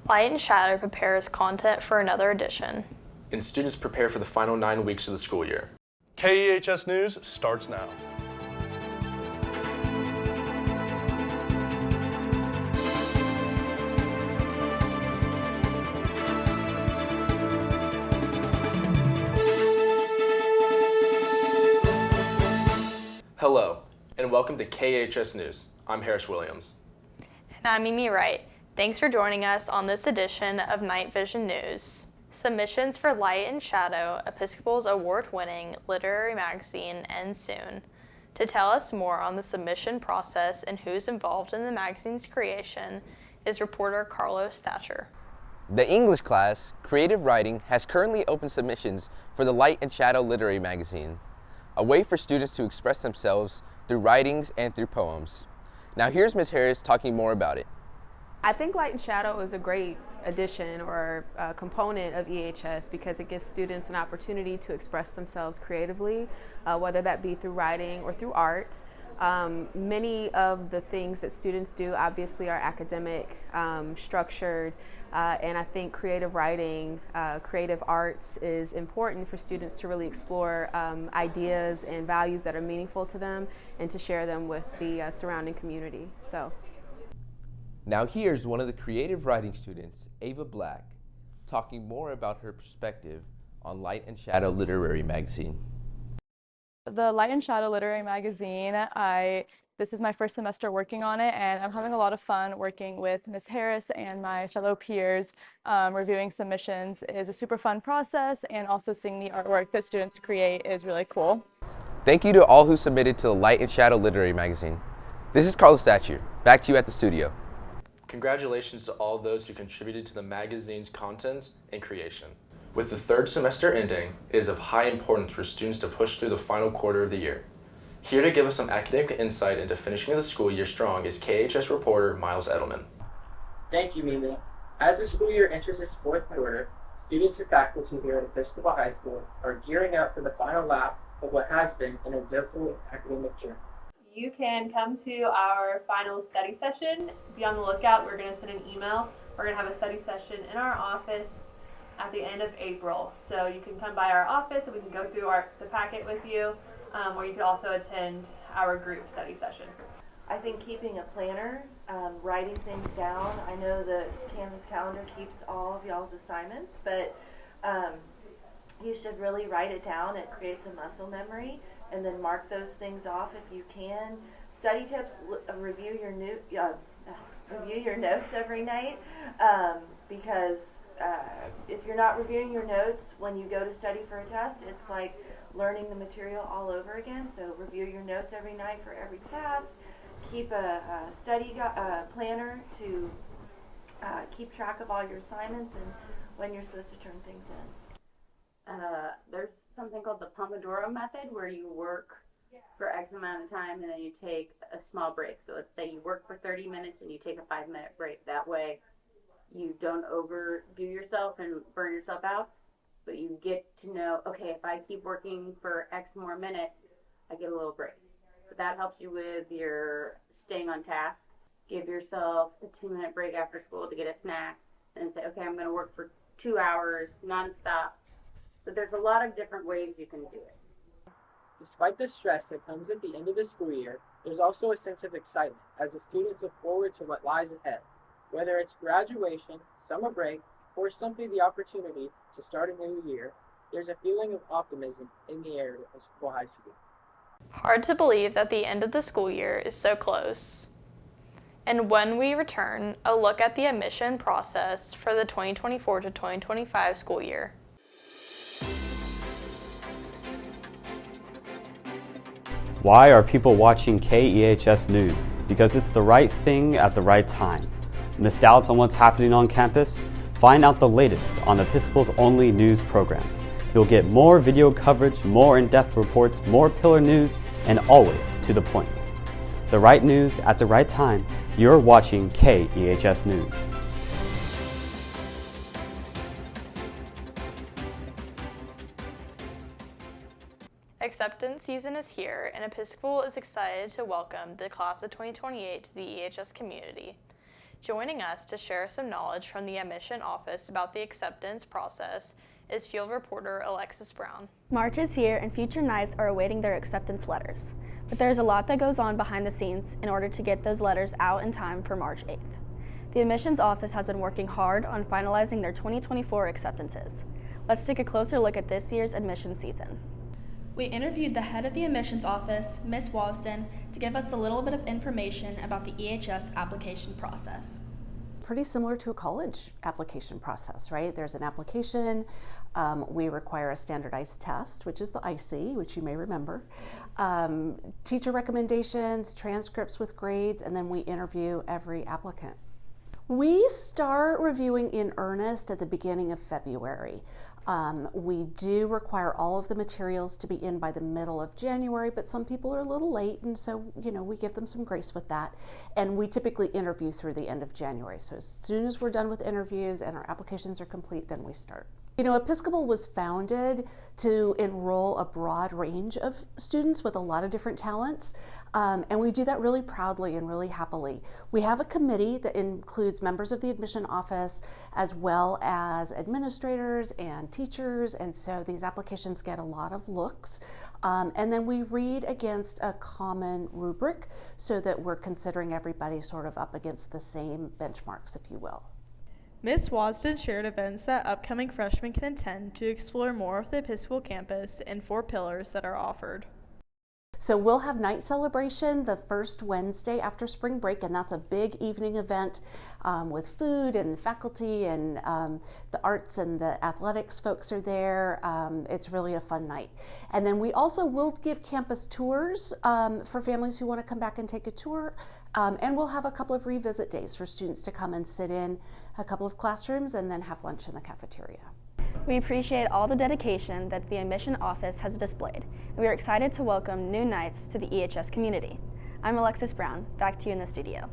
Light and Shadow prepares content for another edition. And students prepare for the final 9 weeks of the school year. KEHS News starts now. Hello, and welcome to KEHS News. I'm Harris Williams. And I'm Mimi Wright. Thanks for joining us on this edition of KnightVision News. Submissions for Light and Shadow, Episcopal's award-winning literary magazine, end soon. To tell us more on the submission process and who's involved in the magazine's creation is reporter Carlos Thatcher. The English class, Creative Writing, has currently opened submissions for the Light and Shadow literary magazine, a way for students to express themselves through writings and through poems. Now here's Ms. Harris talking more about it. I think Light and Shadow is a great addition or component of EHS because it gives students an opportunity to express themselves creatively, whether that be through writing or through art. Many of the things that students do obviously are academic, structured, and I think creative writing, creative arts is important for students to really explore ideas and values that are meaningful to them and to share them with the surrounding community. Now here's one of the creative writing students, Ava Black, talking more about her perspective on Light and Shadow Literary Magazine. The Light and Shadow Literary Magazine, this is my first semester working on it, and I'm having a lot of fun working with Ms. Harris and my fellow peers. Reviewing submissions is a super fun process, and also seeing the artwork that students create is really cool. Thank you to all who submitted to the Light and Shadow Literary Magazine. This is Carlos Thatcher. Back to you at the studio. Congratulations to all those who contributed to the magazine's content and creation. With the third semester ending, it is of high importance for students to push through the final quarter of the year. Here to give us some academic insight into finishing the school year strong is KHS reporter Miles Edelman. Thank you, Mimi. As the school year enters its fourth quarter, students and faculty here at Episcopal High School are gearing up for the final lap of what has been an eventful academic journey. You can come to our final study session. Be on the lookout. We're going to send an email. We're going to have a study session in our office at the end of April. So you can come by our office and we can go through the packet with you, or you could also attend our group study session. I think keeping a planner, writing things down. I know the Canvas calendar keeps all of y'all's assignments, but you should really write it down. It creates a muscle memory. And then mark those things off if you can. Study tips: review your notes every night, because if you're not reviewing your notes when you go to study for a test, it's like learning the material all over again. So review your notes every night for every class. Keep a study planner to keep track of all your assignments and when you're supposed to turn things in. There's something called the Pomodoro method where you work for X amount of time and then you take a small break. So let's say you work for 30 minutes and you take a 5-minute break. That way you don't overdo yourself and burn yourself out, but you get to know, okay, if I keep working for X more minutes, I get a little break. So that helps you with your staying on task. Give yourself a 2-minute break after school to get a snack and say, okay, I'm going to work for 2 hours nonstop. But there's a lot of different ways you can do it. Despite the stress that comes at the end of the school year, there's also a sense of excitement as the students look forward to what lies ahead. Whether it's graduation, summer break, or simply the opportunity to start a new year, there's a feeling of optimism in the air at Episcopal High School. Hard to believe that the end of the school year is so close. And when we return, a look at the admission process for the 2024 to 2025 school year. Why are people watching KEHS News? Because it's the right thing at the right time. Missed out on what's happening on campus? Find out the latest on Episcopal's only news program. You'll get more video coverage, more in-depth reports, more pillar news, and always to the point. The right news at the right time. You're watching KEHS News. Acceptance season is here, and Episcopal is excited to welcome the class of 2028 to the EHS community. Joining us to share some knowledge from the admission office about the acceptance process is field reporter Alexis Brown. March is here and future Knights are awaiting their acceptance letters, but there's a lot that goes on behind the scenes in order to get those letters out in time for March 8th. The admissions office has been working hard on finalizing their 2024 acceptances. Let's take a closer look at this year's admissions season. We interviewed the head of the admissions office, Ms. Wasden, to give us a little bit of information about the EHS application process. Pretty similar to a college application process, right? There's an application, we require a standardized test, which is the IC, which you may remember, teacher recommendations, transcripts with grades, and then we interview every applicant. We start reviewing in earnest at the beginning of February. We do require all of the materials to be in by the middle of January, but some people are a little late, and so, we give them some grace with that. And we typically interview through the end of January. So as soon as we're done with interviews and our applications are complete, then we start. Episcopal was founded to enroll a broad range of students with a lot of different talents, and we do that really proudly and really happily. We have a committee that includes members of the admission office as well as administrators and teachers, and so these applications get a lot of looks. And then we read against a common rubric so that we're considering everybody sort of up against the same benchmarks, if you will. Ms. Wasden shared events that upcoming freshmen can attend to explore more of the Episcopal campus and 4 pillars that are offered. So we'll have night celebration the first Wednesday after spring break, and that's a big evening event with food and faculty, and the arts and the athletics folks are there. It's really a fun night. And then we also will give campus tours for families who want to come back and take a tour. And we'll have a couple of revisit days for students to come and sit in a couple of classrooms and then have lunch in the cafeteria. We appreciate all the dedication that the admission office has displayed, and we are excited to welcome new Knights to the EHS community. I'm Alexis Brown, back to you in the studio.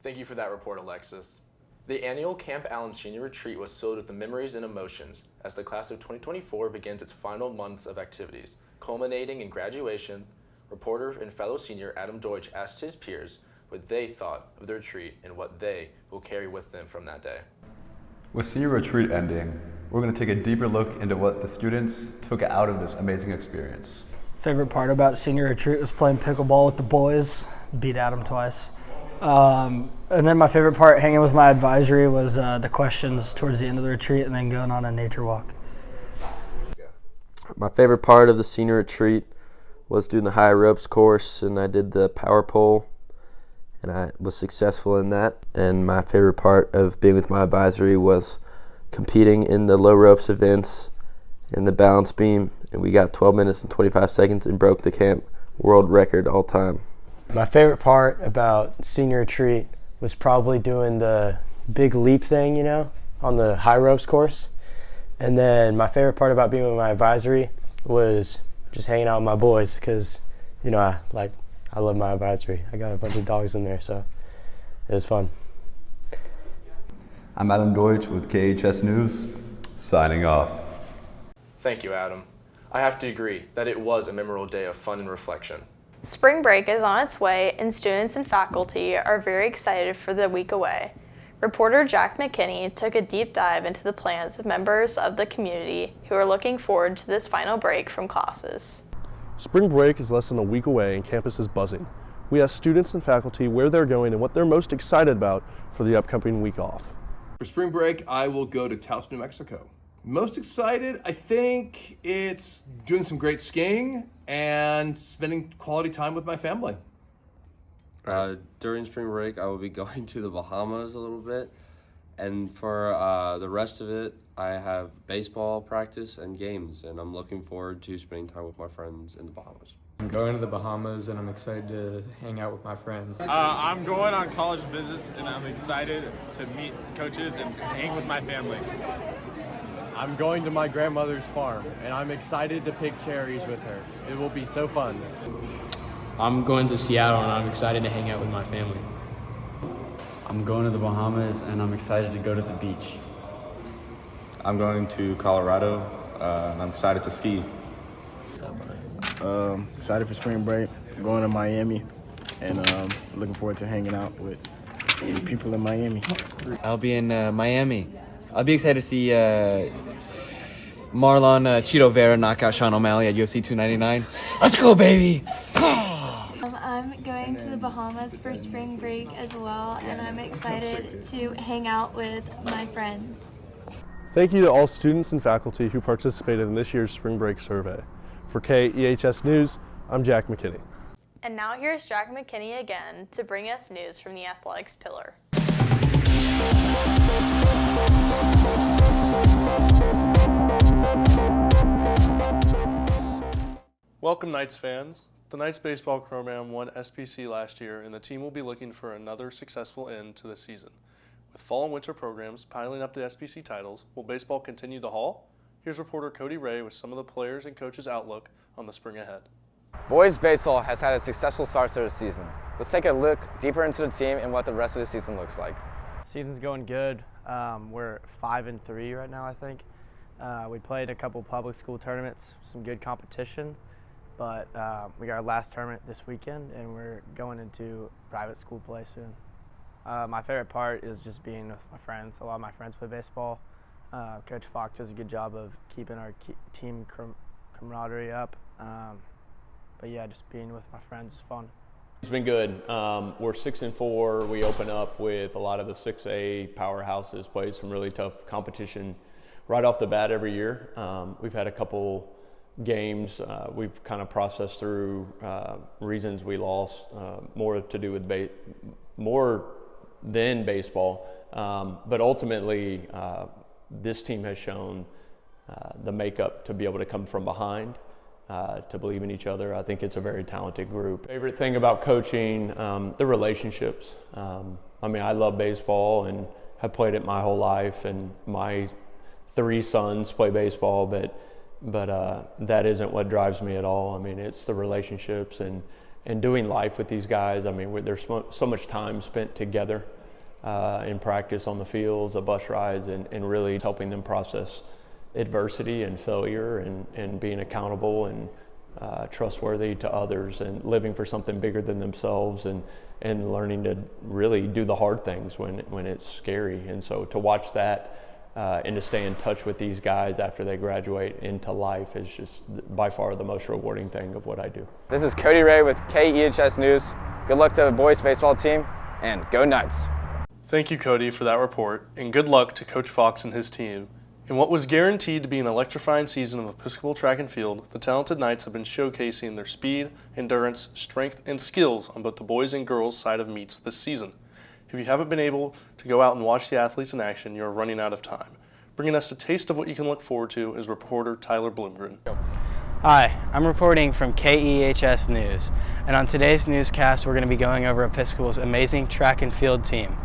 Thank you for that report, Alexis. The annual Camp Allen Senior Retreat was filled with the memories and emotions as the class of 2024 begins its final months of activities, culminating in graduation. Reporter and fellow senior Adam Deutsch asked his peers what they thought of the retreat and what they will carry with them from that day. With senior retreat ending, we're going to take a deeper look into what the students took out of this amazing experience. Favorite part about senior retreat was playing pickleball with the boys, beat Adam twice. And then my favorite part, hanging with my advisory, was the questions towards the end of the retreat and then going on a nature walk. My favorite part of the senior retreat was doing the high ropes course, and I did the power pole, and I was successful in that. And my favorite part of being with my advisory was competing in the low ropes events and the balance beam, and we got 12 minutes and 25 seconds and broke the camp world record all time. My favorite part about senior retreat was probably doing the big leap thing, on the high ropes course. And then my favorite part about being with my advisory was just hanging out with my boys, because, I love my advisory. I got a bunch of dogs in there, so it was fun. I'm Adam Deutsch with KEHS News, signing off. Thank you, Adam. I have to agree that it was a memorable day of fun and reflection. Spring break is on its way, and students and faculty are very excited for the week away. Reporter Jack McKinney took a deep dive into the plans of members of the community who are looking forward to this final break from classes. Spring break is less than a week away and campus is buzzing. We asked students and faculty where they're going and what they're most excited about for the upcoming week off. For spring break, I will go to Taos, New Mexico. Most excited, I think it's doing some great skiing and spending quality time with my family. During spring break, I will be going to the Bahamas a little bit. And for the rest of it, I have baseball practice and games, and I'm looking forward to spending time with my friends in the Bahamas. I'm going to the Bahamas, and I'm excited to hang out with my friends. I'm going on college visits, and I'm excited to meet coaches and hang with my family. I'm going to my grandmother's farm, and I'm excited to pick cherries with her. It will be so fun. I'm going to Seattle, and I'm excited to hang out with my family. I'm going to the Bahamas, and I'm excited to go to the beach. I'm going to Colorado, and I'm excited to ski. Excited for spring break, going to Miami, and looking forward to hanging out with People in Miami. I'll be in Miami. I'll be excited to see Marlon Chito Vera knock out Sean O'Malley at UFC 299. Let's go, baby! I'm going to the Bahamas for spring break as well, and I'm excited to hang out with my friends. Thank you to all students and faculty who participated in this year's spring break survey. For KEHS News, I'm Jack McKinney. And now here's Jack McKinney again to bring us news from the athletics pillar. Welcome, Knights fans. The Knights baseball program won SPC last year, and the team will be looking for another successful end to the season. With fall and winter programs piling up the SPC titles, will baseball continue the haul? Here's reporter Cody Ray with some of the players and coaches' outlook on the spring ahead. Boys baseball has had a successful start to the season. Let's take a look deeper into the team and what the rest of the season looks like. Season's going good. We're 5-3 right now, I think. We played a couple public school tournaments, some good competition, but we got our last tournament this weekend, and we're going into private school play soon. My favorite part is just being with my friends. A lot of my friends play baseball. Coach Fox does a good job of keeping our team camaraderie up. But yeah, just being with my friends is fun. It's been good. We're 6-4. We open up with a lot of the 6A powerhouses, played some really tough competition right off the bat every year. We've had a couple games we've kind of processed through reasons we lost, more to do with more than baseball. But ultimately, this team has shown the makeup to be able to come from behind, to believe in each other. I think it's a very talented group. Favorite thing about coaching, the relationships. I mean, I love baseball and have played it my whole life, and my 3 sons play baseball, but that isn't what drives me at all. I mean, it's the relationships and doing life with these guys. I mean, there's so much time spent together in practice, on the fields, the bus rides, and really helping them process adversity and failure and being accountable and trustworthy to others and living for something bigger than themselves and learning to really do the hard things when it's scary. And so to watch that and to stay in touch with these guys after they graduate into life is just by far the most rewarding thing of what I do. This is Cody Ray with KEHS News. Good luck to the boys baseball team, and go Knights. Thank you, Cody, for that report, and good luck to Coach Fox and his team. In what was guaranteed to be an electrifying season of Episcopal track and field, the talented Knights have been showcasing their speed, endurance, strength, and skills on both the boys and girls side of meets this season. If you haven't been able to go out and watch the athletes in action, you're running out of time. Bringing us a taste of what you can look forward to is reporter Tyler Bloomgren. Hi, I'm reporting from KEHS News, and on today's newscast, we're going to be going over Episcopal's amazing track and field team.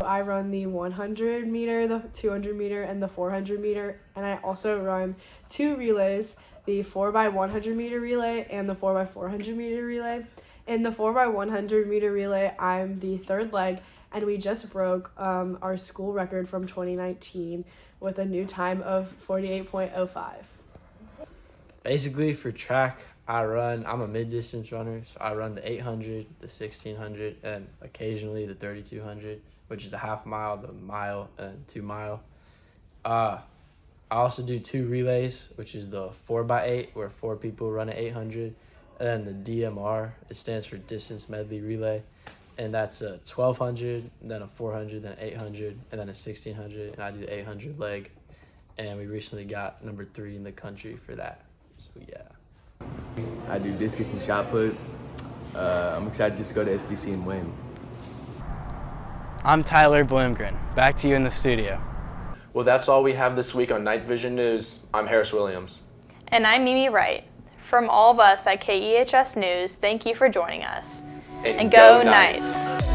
I run the 100 meter, the 200 meter, and the 400 meter, and I also run 2 relays, the 4x100 meter relay and the 4x400 meter relay. In the 4x100 meter relay, I'm the 3rd leg, and we just broke our school record from 2019 with a new time of 48.05. Basically, for track, I'm a mid-distance runner, so I run the 800, the 1600, and occasionally the 3200, which is a half mile, the mile, and 2 mile. I also do 2 relays, which is the 4x8, where 4 people run an 800, and then the DMR, it stands for distance medley relay, and that's a 1200, then a 400, then an 800, and then a 1600, and I do the 800 leg, and we recently got number 3 in the country for that, so yeah. I do discus and shot put. I'm excited just to go to SPC and win. I'm Tyler Bloomgren. Back to you in the studio. Well, that's all we have this week on KnightVision News. I'm Harris Williams. And I'm Mimi Wright. From all of us at KEHS News, thank you for joining us. And go Knights!